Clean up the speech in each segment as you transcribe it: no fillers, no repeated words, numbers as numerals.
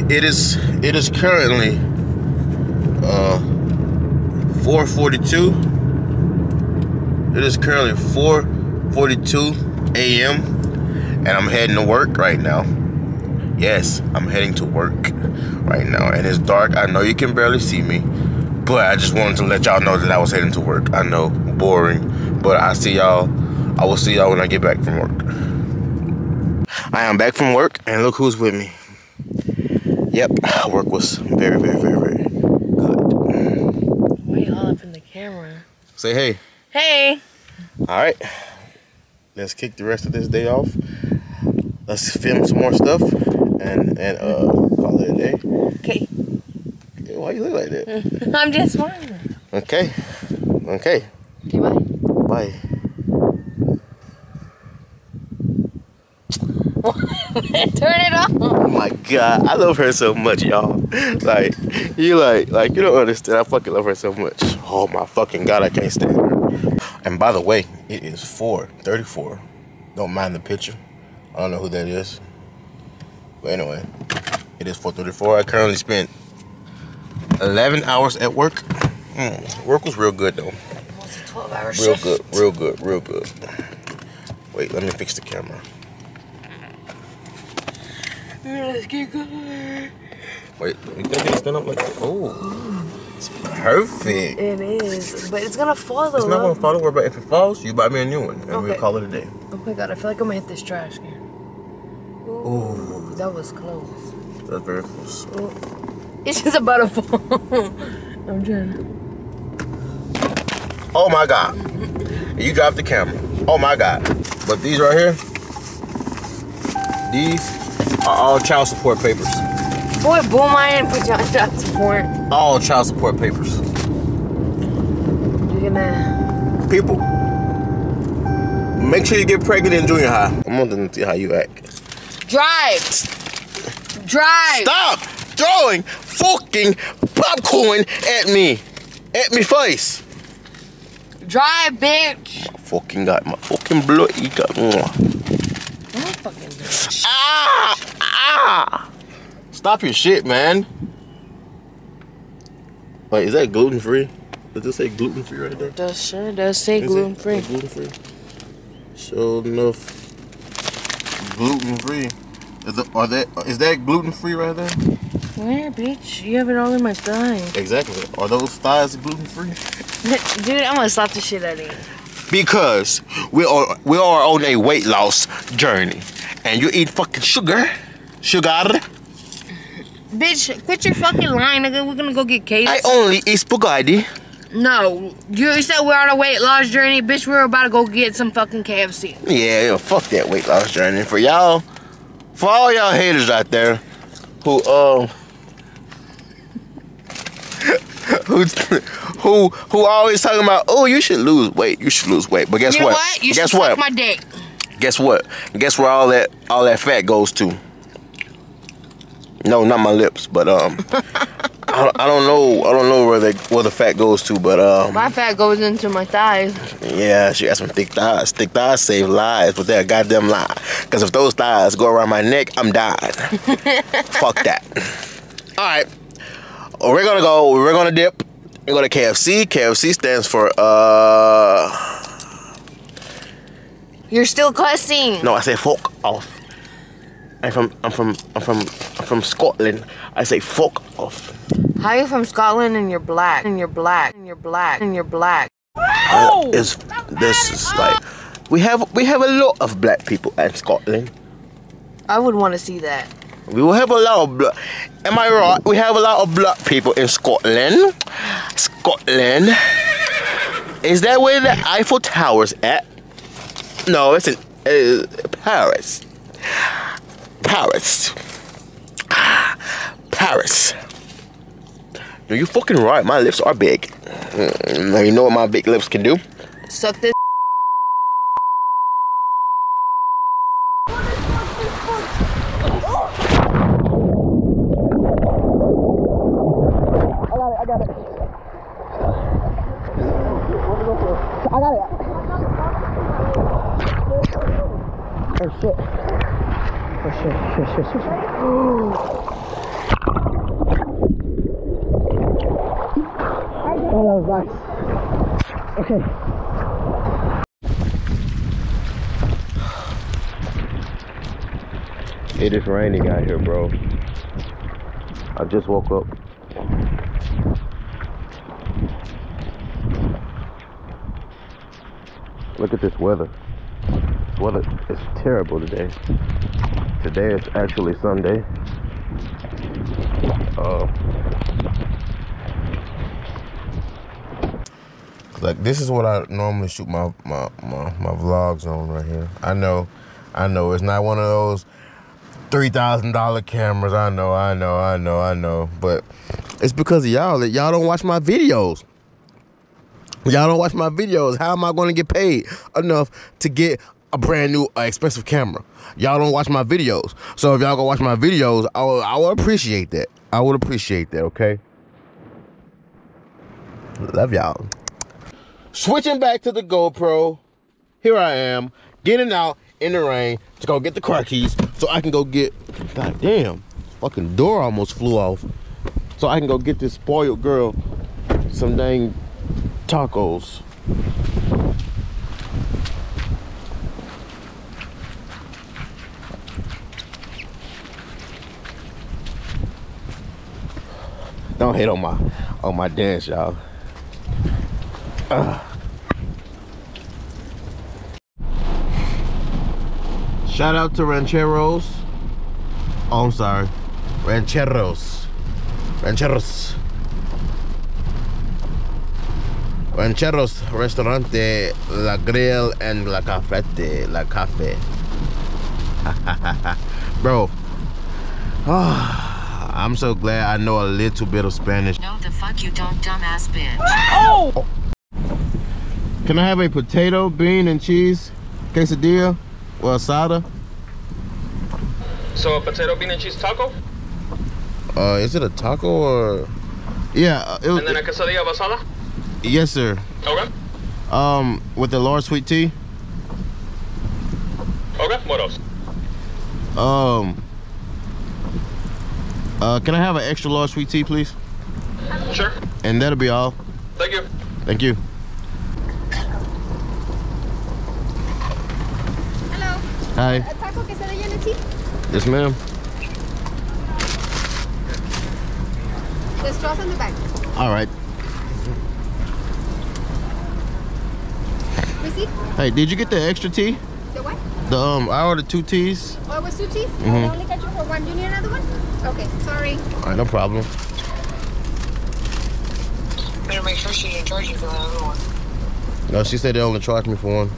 It is currently 4:42. It is currently 4:42 a.m. and I'm heading to work right now. Yes, I'm heading to work right now, and it's dark. I know you can barely see me, but I just wanted to let y'all know that I was heading to work. I know, boring, but I will see y'all when I get back from work. I am back from work, and look who's with me. Yep, work was very, very, very, very good. Why you all up in the camera? Say hey. Hey. All right, let's kick the rest of this day off. Let's film some more stuff and call it a day. Okay. Why you look like that? I'm just smiling. Okay. Okay. Okay, bye. Bye. Turn it off. Oh my God, I love her so much, y'all. Like you don't understand. I fucking love her so much. Oh my fucking God, I can't stand her. And by the way, it is 4:34. Don't mind the picture. I don't know who that is. But anyway, it is 4:34. I currently spent 11 hours at work. Work was real good though. Almost a 12-hour shift. Real good. Wait, let me fix the camera. Let's get going. Wait, you think it'll stand up like that? Oh, it's perfect. It is, but it's gonna fall though. It's not gonna fall over, but if it falls, you buy me a new one, and we'll call it a day. Oh my God, I feel like I'm gonna hit this trash can. Ooh, that was close. That's very close. Ooh. It's just about to fall. I'm trying to. Oh my God. You dropped the camera. Oh my God. But these right here, these are all child support papers. Boy, boom, I didn't put you on child support. All child support papers. You're gonna... People, make sure you get pregnant in junior high. I'm wanting to see how you act. Drive! Stop throwing fucking popcorn at me. At me face. Drive, bitch! I fucking got my fucking blood. Ah! Stop your shit, man. Wait, is that gluten free? Does it say gluten free right there? It sure does say gluten free. Gluten free. Sure enough, gluten free. Is that gluten free right there? Where, bitch? You have it all in my thighs. Exactly. Are those thighs gluten free? Dude, I'm gonna slap the shit out of you. Because we are on a weight loss journey, and you eat fucking sugar. Bitch, quit your fucking lying, nigga. We're gonna go get cakes. I only eat spaghetti. No, you said we're on a weight loss journey, bitch. We're about to go get some fucking KFC. Yeah, fuck that weight loss journey. For y'all, for all y'all haters out there, who always talking about, oh, you should lose weight. But guess what? You should suck my dick. Guess what? Guess where all that fat goes to? No, not my lips, but I don't know where the fat goes to, but my fat goes into my thighs. Yeah, she got some thick thighs. Thick thighs save lives, but they're a goddamn lie. Cause if those thighs go around my neck, I'm dying. Fuck that. All right, we're gonna dip. We're going to KFC. KFC stands for You're still cussing. No, I say fuck off. I'm from Scotland. I say fuck off. How are you from Scotland and you're black? Oh! This is like we have a lot of black people in Scotland. I would want to see that. We will have a lot of black. Am I right? We have a lot of black people in Scotland. Scotland. Is that where the Eiffel Tower's at? No, it's in Paris. Paris. No, you fucking right. My lips are big. Now you know what my big lips can do? Suck this. I got it. Oh, that was nice. Okay. It is raining out here, bro. I just woke up. Look at this weather. This weather is terrible today. Today is actually Sunday. Like, this is what I normally shoot my vlogs on right here. I know it's not one of those $3,000 cameras. I know, but it's because of y'all that y'all don't watch my videos. Y'all don't watch my videos. How am I going to get paid enough to get a brand new expensive camera? Y'all don't watch my videos. So if y'all go watch my videos, I will appreciate that. I would appreciate that, okay? Love y'all. Switching back to the GoPro, here I am, getting out in the rain to go get the car keys so I can go get, god damn, fucking door almost flew off. So I can go get this spoiled girl some dang tacos. Don't hate on my dance, y'all. Shout out to Rancheros. Oh, I'm sorry. Rancheros. Restaurante, La Grill, and La Cafete. La Cafe. Bro. I'm so glad I know a little bit of Spanish. No, the fuck you don't, dumbass bitch. Oh! Can I have a potato, bean, and cheese quesadilla or asada? So a potato, bean, and cheese taco? Is it a taco or? Yeah. And then a quesadilla basada? Yes, sir. Okay. With the large sweet tea. Okay, what else? Can I have an extra large sweet tea, please? Sure. And that'll be all. Thank you. Thank you. Hello. Hi. A taco quesadilla and a tea? Yes, ma'am. The straws on the back. All right. Receipt? Hey, did you get the extra tea? The what? I ordered 2 teas. Oh, it was 2 teas? I only got you for 1. Do you need another one? Okay, sorry. All right, no problem. Better make sure she didn't charge you for that other one. No, she said they only charged me for 1.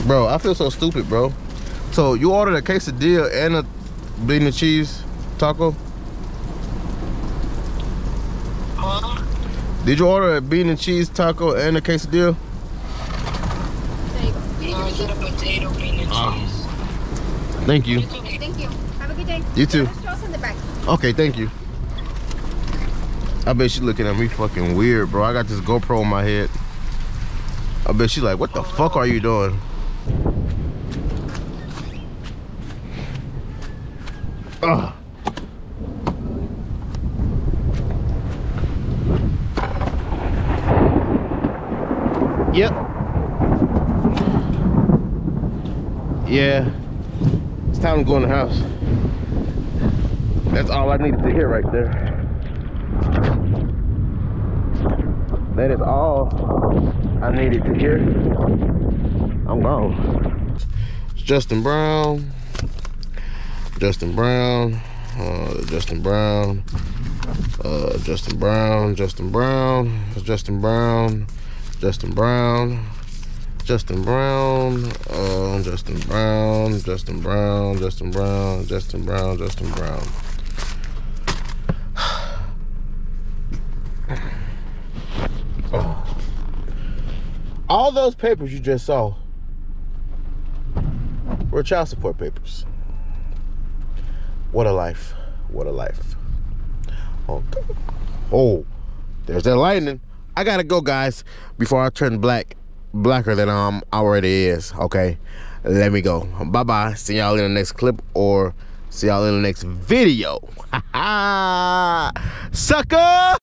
Bro, I feel so stupid, bro. So you ordered a quesadilla and a bean and cheese taco? Huh? Did you order a bean and cheese taco and a quesadilla? There you go. You need No, your I said a receipt? potato, bean, and cheese. Thank you. It's okay. Thank you. Have a good day. You too. The straws on the back. Okay, thank you. I bet she's looking at me fucking weird, bro. I got this GoPro on my head. I bet she's like, what the fuck are you doing? Ugh. Yep. Yeah. It's time to go in the house. That's all I needed to hear right there. That is all I needed to hear. I'm gone. It's Justin Brown. Justin Brown. Justin Brown. Justin Brown. Justin Brown. Justin Brown. Justin Brown. Justin Brown. Justin Brown. Justin Brown. Justin Brown. Justin Brown. Justin Brown. All those papers you just saw were child support papers. What a life. What a life. Oh, there's that lightning. I gotta go, guys, before I turn black blacker than already is. Okay, let me go. Bye bye. See y'all in the next clip or see y'all in the next video. Sucker.